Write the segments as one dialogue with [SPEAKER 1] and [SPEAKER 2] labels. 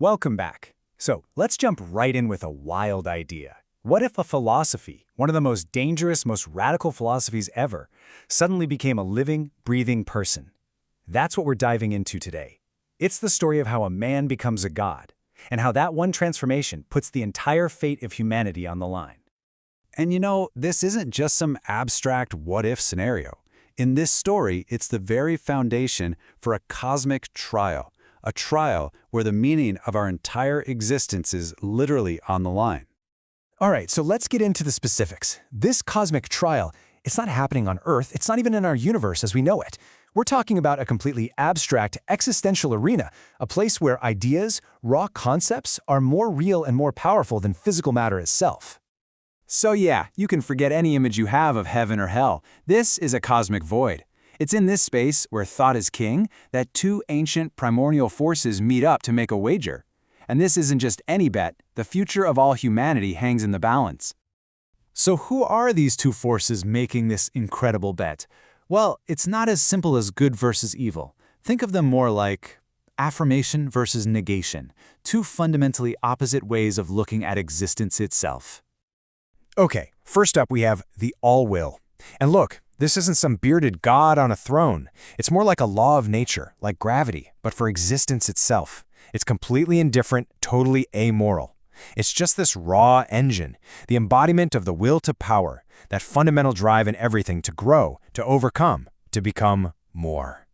[SPEAKER 1] Welcome back. So, let's jump right in with a wild idea. What if a philosophy, one of the most dangerous, most radical philosophies ever, suddenly became a living, breathing person? That's what we're diving into today. It's the story of how a man becomes a god, and how that one transformation puts the entire fate of humanity on the line.
[SPEAKER 2] And you know, this isn't just some abstract what-if scenario. In this story, it's the very foundation for a cosmic trial, a trial where the meaning of our entire existence is literally on the line.
[SPEAKER 3] All right, so let's get into the specifics. This cosmic trial, it's not happening on Earth. It's not even in our universe as we know it. We're talking about a completely abstract, existential arena, a place where ideas, raw concepts, are more real and more powerful than physical matter itself.
[SPEAKER 2] So yeah, you can forget any image you have of heaven or hell. This is a cosmic void. It's in this space, where thought is king, that two ancient primordial forces meet up to make a wager. And this isn't just any bet. The future of all humanity hangs in the balance.
[SPEAKER 1] So who are these two forces making this incredible bet? Well, it's not as simple as good versus evil. Think of them more like affirmation versus negation, two fundamentally opposite ways of looking at existence itself.
[SPEAKER 3] Okay, first up we have the all-will. And look, this isn't some bearded god on a throne. It's more like a law of nature, like gravity, but for existence itself. It's completely indifferent, totally amoral. It's just this raw engine, the embodiment of the will to power, that fundamental drive in everything to grow, to overcome, to become more.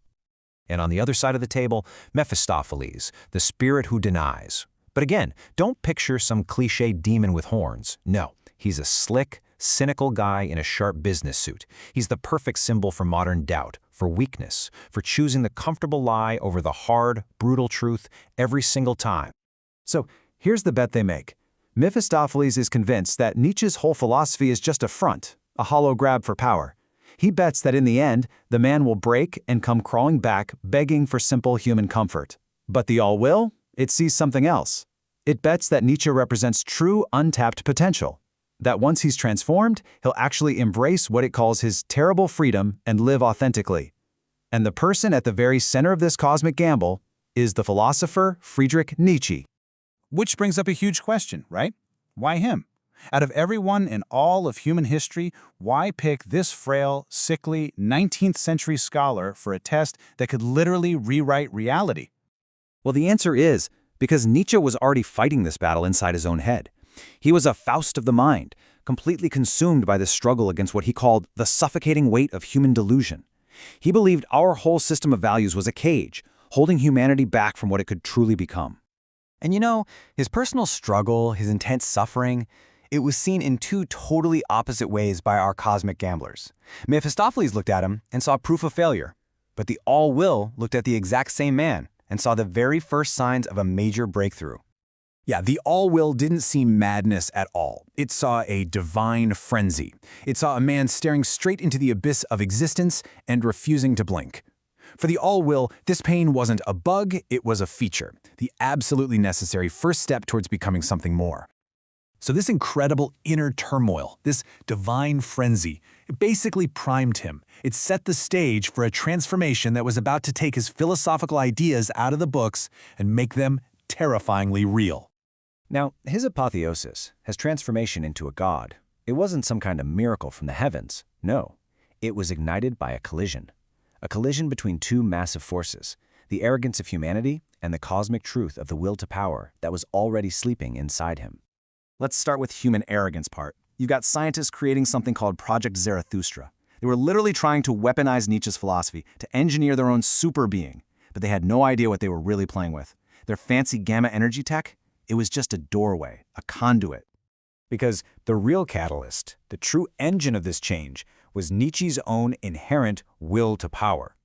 [SPEAKER 4] And on the other side of the table, Mephistopheles, the spirit who denies. But again, don't picture some cliché demon with horns. No, he's a slick, cynical guy in a sharp business suit. He's the perfect symbol for modern doubt, for weakness, for choosing the comfortable lie over the hard, brutal truth every single time.
[SPEAKER 2] So here's the bet they make. Mephistopheles is convinced that Nietzsche's whole philosophy is just a front, a hollow grab for power. He bets that in the end, the man will break and come crawling back, begging for simple human comfort. But the all-will? It sees something else. It bets that Nietzsche represents true, untapped potential. That once he's transformed, he'll actually embrace what it calls his terrible freedom and live authentically. And the person at the very center of this cosmic gamble is the philosopher Friedrich Nietzsche.
[SPEAKER 5] Which brings up a huge question, right? Why him? Out of everyone in all of human history, why pick this frail, sickly 19th century scholar for a test that could literally rewrite reality?
[SPEAKER 2] Well, the answer is because Nietzsche was already fighting this battle inside his own head. He was a Faust of the mind, completely consumed by the struggle against what he called the suffocating weight of human delusion. He believed our whole system of values was a cage, holding humanity back from what it could truly become.
[SPEAKER 3] And you know, his personal struggle, his intense suffering, it was seen in two totally opposite ways by our cosmic gamblers. Mephistopheles looked at him and saw proof of failure, but the all-will looked at the exact same man and saw the very first signs of a major breakthrough.
[SPEAKER 1] Yeah, the all-will didn't see madness at all. It saw a divine frenzy. It saw a man staring straight into the abyss of existence and refusing to blink. For the all-will, this pain wasn't a bug, it was a feature, the absolutely necessary first step towards becoming something more. So this incredible inner turmoil, this divine frenzy, it basically primed him. It set the stage for a transformation that was about to take his philosophical ideas out of the books and make them terrifyingly real.
[SPEAKER 4] Now, his apotheosis, his transformation into a god, it wasn't some kind of miracle from the heavens. No, it was ignited by a collision between two massive forces, the arrogance of humanity and the cosmic truth of the will to power that was already sleeping inside him.
[SPEAKER 2] Let's start with human arrogance part. You've got scientists creating something called Project Zarathustra. They were literally trying to weaponize Nietzsche's philosophy, to engineer their own super being, but they had no idea what they were really playing with. Their fancy gamma energy tech? It was just a doorway, a conduit.
[SPEAKER 1] Because the real catalyst, the true engine of this change, was Nietzsche's own inherent will to power.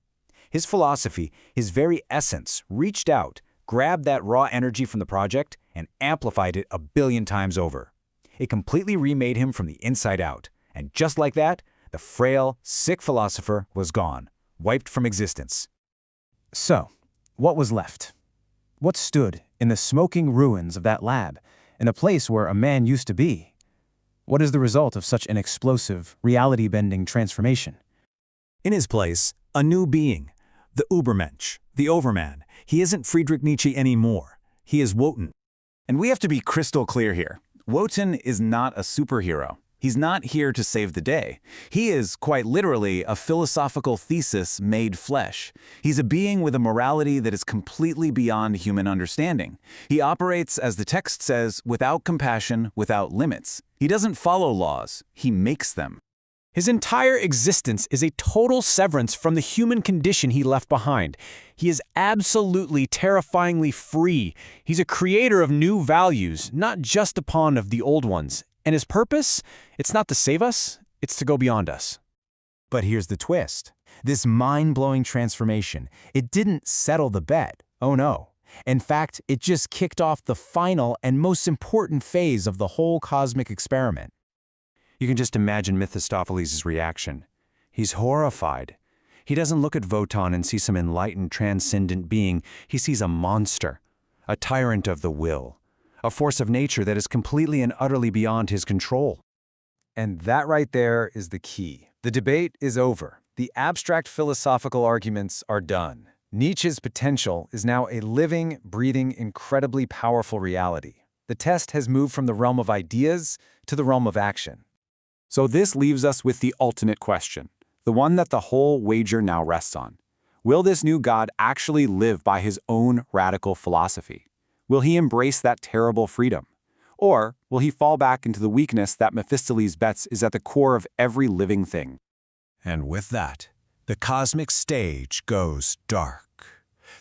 [SPEAKER 1] His philosophy, his very essence, reached out, grabbed that raw energy from the project, and amplified it 1 billion times over. It completely remade him from the inside out, and just like that, the frail, sick philosopher was gone, wiped from existence.
[SPEAKER 3] So, what was left? What stood in the smoking ruins of that lab, in a place where a man used to be? What is the result of such an explosive, reality-bending transformation?
[SPEAKER 1] In his place, a new being, the Übermensch, the Overman. He isn't Friedrich Nietzsche anymore. He is Wotan. And we have to be crystal clear here. Wotan is not a superhero. He's not here to save the day. He is, quite literally, a philosophical thesis made flesh. He's a being with a morality that is completely beyond human understanding. He operates, as the text says, without compassion, without limits. He doesn't follow laws, he makes them.
[SPEAKER 4] His entire existence is a total severance from the human condition he left behind. He is absolutely terrifyingly free. He's a creator of new values, not just a pawn of the old ones. And his purpose? It's not to save us, it's to go beyond us.
[SPEAKER 2] But here's the twist. This mind-blowing transformation, it didn't settle the bet. Oh no. In fact, it just kicked off the final and most important phase of the whole cosmic experiment.
[SPEAKER 1] You can just imagine Mephistopheles' reaction. He's horrified. He doesn't look at Wotan and see some enlightened, transcendent being. He sees a monster, a tyrant of the will, a force of nature that is completely and utterly beyond his control.
[SPEAKER 2] And that right there is the key. The debate is over. The abstract philosophical arguments are done. Nietzsche's potential is now a living, breathing, incredibly powerful reality. The test has moved from the realm of ideas to the realm of action.
[SPEAKER 1] So this leaves us with the ultimate question, the one that the whole wager now rests on. Will this new god actually live by his own radical philosophy? Will he embrace that terrible freedom? Or will he fall back into the weakness that Mephistopheles bets is at the core of every living thing?
[SPEAKER 3] And with that, the cosmic stage goes dark.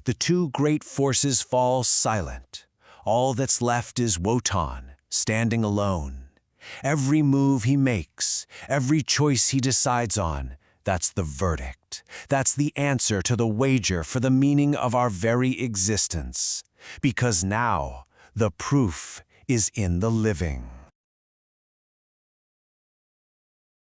[SPEAKER 3] The two great forces fall silent. All that's left is Wotan, standing alone. Every move he makes, every choice he decides on, that's the verdict. That's the answer to the wager for the meaning of our very existence. Because now, the proof is in the living.